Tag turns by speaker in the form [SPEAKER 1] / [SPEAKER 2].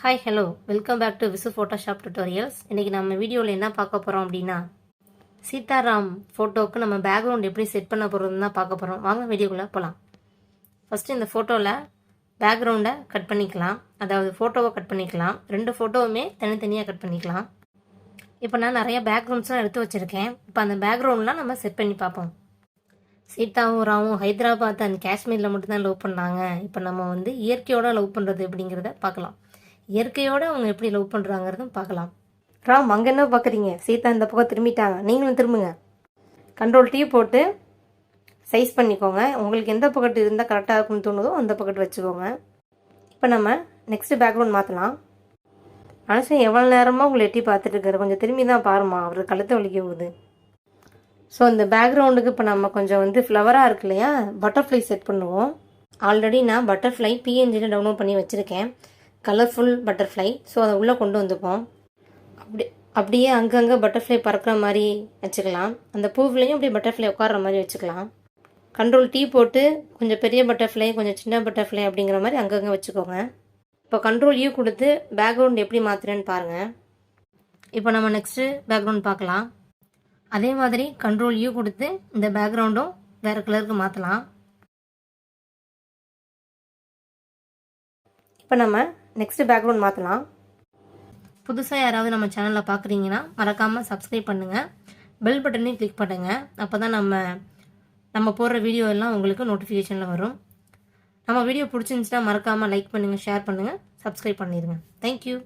[SPEAKER 1] Hi, hello. Welcome back to Visu Photoshop Tutorials. இன்னைக்கு நம்ம வீடியோவில் என்ன பார்க்க போகிறோம் அப்படின்னா சீதாராம் ஃபோட்டோவுக்கு நம்ம பேக்ரவுண்ட் எப்படி செட் பண்ண போகிறதுன்னு தான் பார்க்க போகிறோம். வாங்க வீடியோக்குள்ளே போகலாம். ஃபஸ்ட்டு இந்த ஃபோட்டோவில் பேக்ரவுண்டை கட் பண்ணிக்கலாம். அதாவது ஃபோட்டோவை கட் பண்ணிக்கலாம். ரெண்டு ஃபோட்டோவுமே தனித்தனியாக கட் பண்ணிக்கலாம். இப்போ நான் நிறைய பேக்ரவுண்ட்ஸ்லாம் எடுத்து வச்சுருக்கேன். இப்போ அந்த பேக்ரவுண்ட்லாம் நம்ம செட் பண்ணி பார்ப்போம். சீதாவும் ராவும் ஹைதராபாத் அண்ட் காஷ்மீரில் மட்டும்தான் லவ் பண்ணாங்க. இப்போ நம்ம இயற்கையோடு லவ் பண்ணுறது எப்படிங்கிறத பார்க்கலாம். இயற்கையோடு அவங்க எப்படி லவ் பண்ணுறாங்கிறதும் பார்க்கலாம். ராம் அங்கே என்ன பார்க்குறீங்க? சீதா இந்த பக்கம் திரும்பிட்டாங்க, நீங்களும் திரும்புங்க. கண்ட்ரோல் டீ போட்டு சைஸ் பண்ணிக்கோங்க. உங்களுக்கு எந்த பக்கெட் இருந்தால் கரெக்டாக இருக்குன்னு தோணுதோ அந்த பக்கெட் வச்சுக்கோங்க. இப்போ நம்ம நெக்ஸ்ட்டு பேக்ரவுண்ட் மாற்றலாம். மனுஷன் எவ்வளோ நேரமாக உங்களை எட்டி பார்த்துட்டு இருக்காரு, கொஞ்சம் திரும்பி தான் பாருமா, அவர் கழுத்தை வலிக்க போகுது. ஸோ இந்த பேக்ரவுண்டுக்கு இப்போ நம்ம கொஞ்சம் ஃப்ளவராக இருக்கு இல்லையா, பட்டர்ஃப்ளை செட் பண்ணுவோம். ஆல்ரெடி நான் பட்டர்ஃப்ளை பிஎன்ஜியில் டவுன்லோட் பண்ணி வச்சுருக்கேன், கலர்ஃபுல் பட்டர்ஃப்ளை. ஸோ அதை உள்ளே கொண்டு வந்துப்போம். அப்படியே அங்கங்கே பட்டர்ஃப்ளை பறக்கிற மாதிரி வச்சுக்கலாம். அந்த பூவிலையும் அப்படியே பட்டர்ஃப்ளை உட்கார்ற மாதிரி வச்சுக்கலாம். கண்ட்ரோல் டீ போட்டு கொஞ்சம் பெரிய பட்டர்ஃப்ளை, கொஞ்சம் சின்ன பட்டர்ஃப்ளை அப்படிங்கிற மாதிரி அங்கங்கே வச்சுக்கோங்க. இப்போ கண்ட்ரோல் யூ கொடுத்து பேக்ரவுண்ட் எப்படி மாற்றுறேன்னு பாருங்கள். இப்போ நம்ம நெக்ஸ்ட்டு பேக்ரவுண்ட் பார்க்கலாம். அதே மாதிரி கண்ட்ரோல் யூ கொடுத்து இந்த பேக்ரவுண்டும் வேறு கலருக்கு மாற்றலாம். இப்போ நம்ம நெக்ஸ்ட் பேக்ரவுண்ட் மாற்றலாம். புதுசாக யாராவது நம்ம சேனலில் பார்க்குறீங்கன்னா மறக்காமல் சப்ஸ்கிரைப் பண்ணுங்கள், பெல் பட்டனையும் கிளிக் பண்ணுங்கள். அப்போ தான் நம்ம போடுற வீடியோ எல்லாம் உங்களுக்கு நோட்டிஃபிகேஷனில் வரும். நம்ம வீடியோ பிடிச்சிருந்துச்சுன்னா மறக்காமல் லைக் பண்ணுங்கள், ஷேர் பண்ணுங்கள், சப்ஸ்கிரைப் பண்ணிடுங்க. தேங்க்யூ.